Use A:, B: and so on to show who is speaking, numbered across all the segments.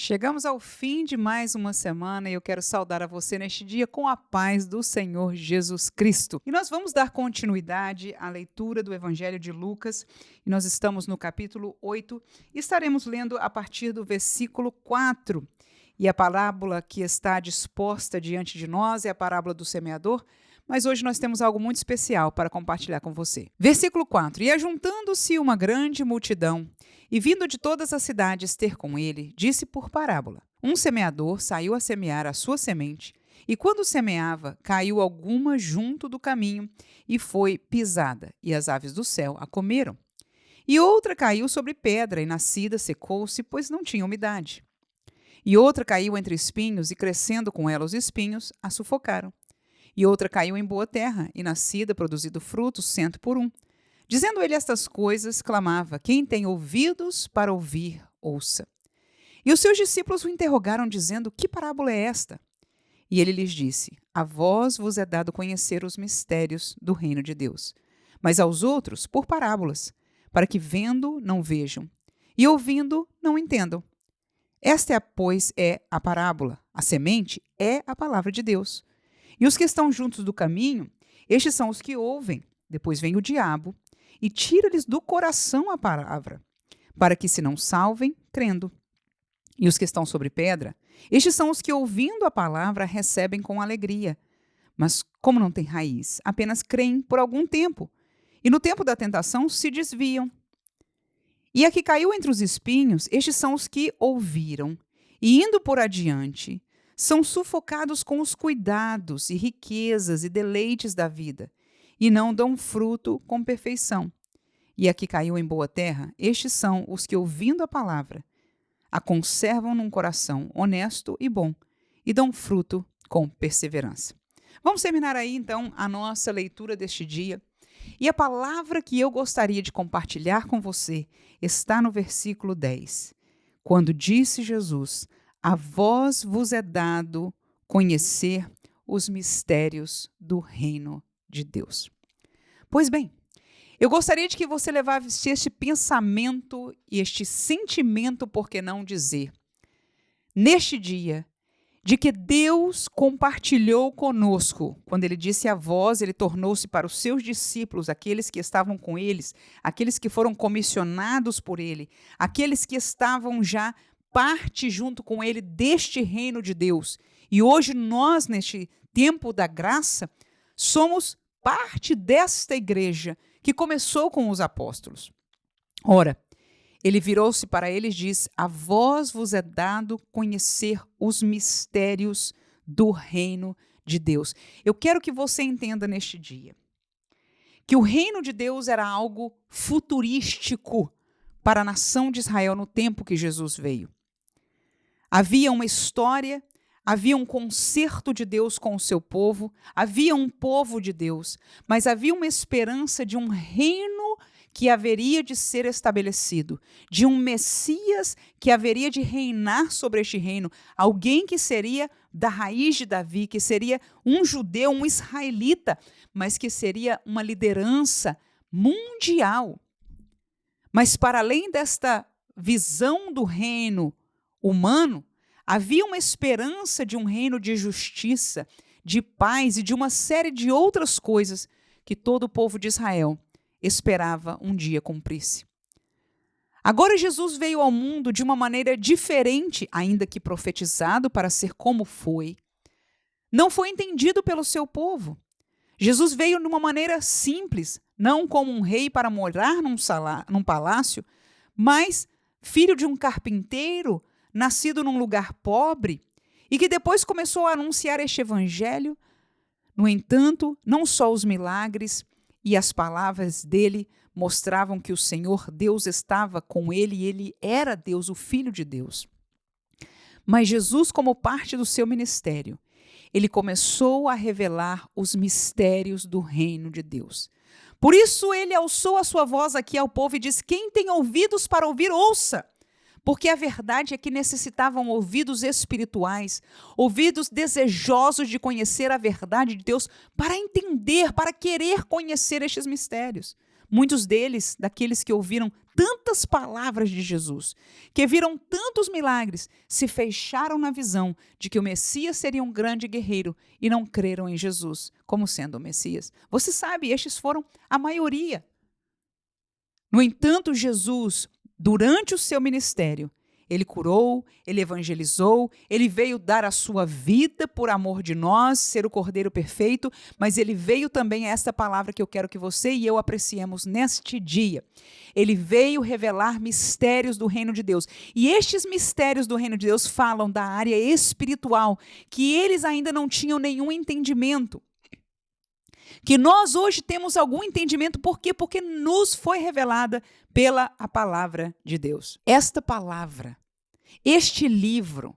A: Chegamos ao fim de mais uma semana e eu quero saudar a você neste dia com a paz do Senhor Jesus Cristo. E nós vamos dar continuidade à leitura do Evangelho de Lucas, e nós estamos no capítulo 8 e estaremos lendo a partir do versículo 4. E a parábola que está disposta diante de nós é a parábola do semeador, mas hoje nós temos algo muito especial para compartilhar com você. Versículo 4: E ajuntando-se uma grande multidão, e vindo de todas as cidades ter com ele, disse por parábola: Um semeador saiu a semear a sua semente, e quando semeava, caiu alguma junto do caminho, e foi pisada, e as aves do céu a comeram. E outra caiu sobre pedra, e nascida secou-se, pois não tinha umidade. E outra caiu entre espinhos, e crescendo com ela os espinhos, a sufocaram. E outra caiu em boa terra, e nascida, produzido frutos, 100 por um. Dizendo ele estas coisas, clamava: Quem tem ouvidos para ouvir, ouça. E os seus discípulos o interrogaram, dizendo: Que parábola é esta? E ele lhes disse: A vós vos é dado conhecer os mistérios do reino de Deus, mas aos outros por parábolas, para que vendo não vejam, e ouvindo não entendam. Esta, pois, é a parábola. A semente é a palavra de Deus. E os que estão juntos do caminho, estes são os que ouvem. Depois vem o diabo e tira-lhes do coração a palavra, para que se não salvem, crendo. E os que estão sobre pedra, estes são os que, ouvindo a palavra, recebem com alegria. Mas, como não têm raiz, apenas creem por algum tempo, e no tempo da tentação se desviam. E a que caiu entre os espinhos, estes são os que ouviram, e indo por adiante, são sufocados com os cuidados e riquezas e deleites da vida, e não dão fruto com perfeição. E a que caiu em boa terra, estes são os que, ouvindo a palavra, a conservam num coração honesto e bom, e dão fruto com perseverança. Vamos terminar aí, então, a nossa leitura deste dia. E a palavra que eu gostaria de compartilhar com você está no versículo 10. Quando disse Jesus: A vós vos é dado conhecer os mistérios do reino de Deus. Pois bem, eu gostaria de que você levasse este pensamento e este sentimento, por que não dizer, neste dia, de que Deus compartilhou conosco. Quando ele disse a vós, ele tornou-se para os seus discípulos, aqueles que estavam com eles, aqueles que foram comissionados por ele, aqueles que estavam já parte junto com ele deste reino de Deus. E hoje nós, neste tempo da graça, somos parte desta igreja que começou com os apóstolos. Ora, ele virou-se para eles e diz: A vós vos é dado conhecer os mistérios do reino de Deus. Eu quero que você entenda neste dia que o reino de Deus era algo futurístico para a nação de Israel no tempo que Jesus veio. Havia uma história, havia um concerto de Deus com o seu povo, havia um povo de Deus, mas havia uma esperança de um reino que haveria de ser estabelecido, de um Messias que haveria de reinar sobre este reino, alguém que seria da raiz de Davi, que seria um judeu, um israelita, mas que seria uma liderança mundial. Mas para além desta visão do reino humano, havia uma esperança de um reino de justiça, de paz e de uma série de outras coisas que todo o povo de Israel esperava um dia cumprir-se. Agora Jesus veio ao mundo de uma maneira diferente, ainda que profetizado para ser como foi. Não foi entendido pelo seu povo. Jesus veio de uma maneira simples, não como um rei para morar num palácio, mas filho de um carpinteiro, nascido num lugar pobre, e que depois começou a anunciar este evangelho. No entanto, não só os milagres e as palavras dele mostravam que o Senhor Deus estava com ele e ele era Deus, o Filho de Deus. Mas Jesus, como parte do seu ministério, ele começou a revelar os mistérios do reino de Deus. Por isso ele alçou a sua voz aqui ao povo e disse: Quem tem ouvidos para ouvir, ouça. Porque a verdade é que necessitavam ouvidos espirituais, ouvidos desejosos de conhecer a verdade de Deus, para entender, para querer conhecer estes mistérios. Muitos deles, daqueles que ouviram tantas palavras de Jesus, que viram tantos milagres, se fecharam na visão de que o Messias seria um grande guerreiro e não creram em Jesus como sendo o Messias. Você sabe, estes foram a maioria. No entanto, Jesus, durante o seu ministério, ele curou, ele evangelizou, ele veio dar a sua vida por amor de nós, ser o Cordeiro perfeito, mas ele veio também a esta palavra que eu quero que você e eu apreciemos neste dia. Ele veio revelar mistérios do reino de Deus. E estes mistérios do reino de Deus falam da área espiritual, que eles ainda não tinham nenhum entendimento. Que nós hoje temos algum entendimento, por quê? Porque nos foi revelada pela a palavra de Deus. Esta palavra, este livro,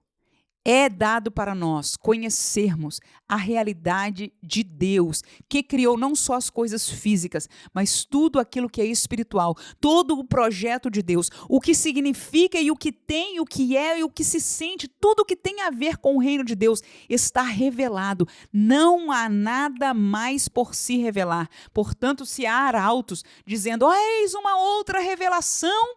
A: é dado para nós conhecermos a realidade de Deus, que criou não só as coisas físicas, mas tudo aquilo que é espiritual, todo o projeto de Deus, o que significa e o que tem, o que é e o que se sente, tudo o que tem a ver com o reino de Deus está revelado. Não há nada mais por se revelar. Portanto, se há arautos dizendo, eis uma outra revelação,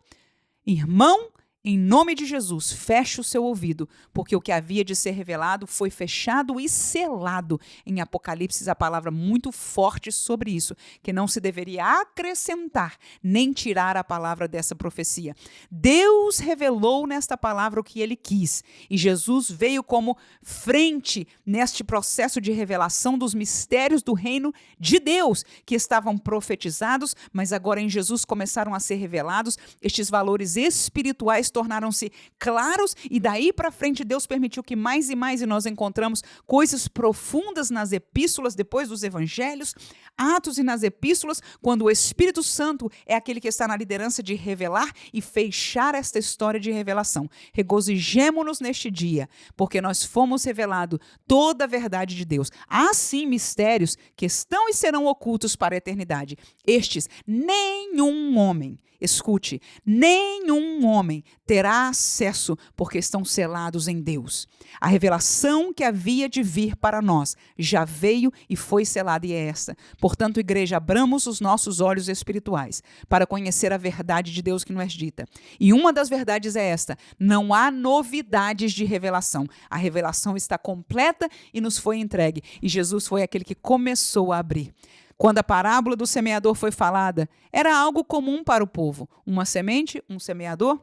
A: irmão, em nome de Jesus, feche o seu ouvido, porque o que havia de ser revelado foi fechado e selado. Em Apocalipse, a palavra muito forte sobre isso, que não se deveria acrescentar nem tirar a palavra dessa profecia. Deus revelou nesta palavra o que ele quis, e Jesus veio como frente neste processo de revelação dos mistérios do reino de Deus, que estavam profetizados, mas agora em Jesus começaram a ser revelados. Estes valores espirituais tornaram-se claros e daí para frente Deus permitiu que mais e mais nós encontramos coisas profundas nas epístolas, depois dos evangelhos, Atos e nas epístolas, quando o Espírito Santo é aquele que está na liderança de revelar e fechar esta história de revelação. Regozijemo-nos neste dia, porque nós fomos revelados toda a verdade de Deus. Há sim mistérios que estão e serão ocultos para a eternidade. Estes nenhum homem, escute, nenhum homem terá acesso porque estão selados em Deus. A revelação que havia de vir para nós já veio e foi selada e é esta. Portanto, igreja, abramos os nossos olhos espirituais para conhecer a verdade de Deus que nos é dita. E uma das verdades é esta: não há novidades de revelação. A revelação está completa e nos foi entregue. E Jesus foi aquele que começou a abrir. Quando a parábola do semeador foi falada, era algo comum para o povo. Uma semente, um semeador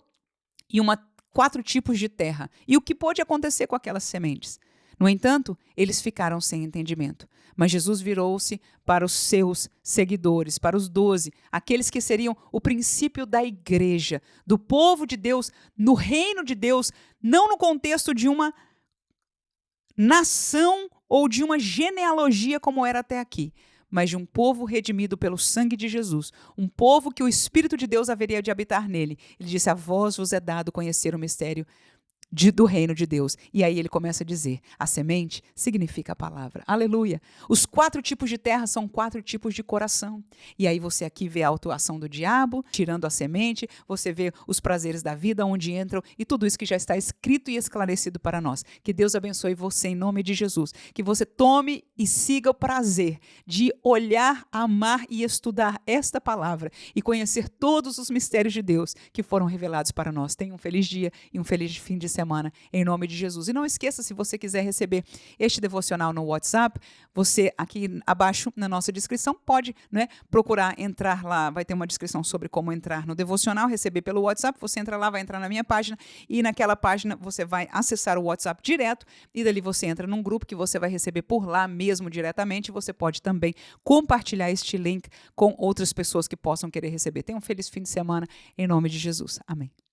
A: e 4 tipos de terra. E o que pôde acontecer com aquelas sementes? No entanto, eles ficaram sem entendimento. Mas Jesus virou-se para os seus seguidores, para os 12, aqueles que seriam o princípio da igreja, do povo de Deus, no reino de Deus, não no contexto de uma nação ou de uma genealogia como era até aqui, mas de um povo redimido pelo sangue de Jesus, um povo que o Espírito de Deus haveria de habitar nele. Ele disse, a vós vos é dado conhecer o mistério do reino de Deus. E aí ele começa a dizer, a semente significa a palavra. Aleluia! Os 4 tipos de terra são 4 tipos de coração. E aí você aqui vê a atuação do diabo, tirando a semente, você vê os prazeres da vida, onde entram, e tudo isso que já está escrito e esclarecido para nós. Que Deus abençoe você em nome de Jesus. Que você tome e siga o prazer de olhar, amar e estudar esta palavra e conhecer todos os mistérios de Deus que foram revelados para nós. Tenha um feliz dia e um feliz fim de semana, em nome de Jesus. E não esqueça, se você quiser receber este devocional no WhatsApp, você aqui abaixo na nossa descrição pode, procurar entrar lá, vai ter uma descrição sobre como entrar no devocional, receber pelo WhatsApp, você entra lá, vai entrar na minha página e naquela página você vai acessar o WhatsApp direto e dali você entra num grupo que você vai receber por lá mesmo diretamente. Você pode também compartilhar este link com outras pessoas que possam querer receber. Tenha um feliz fim de semana, em nome de Jesus. Amém.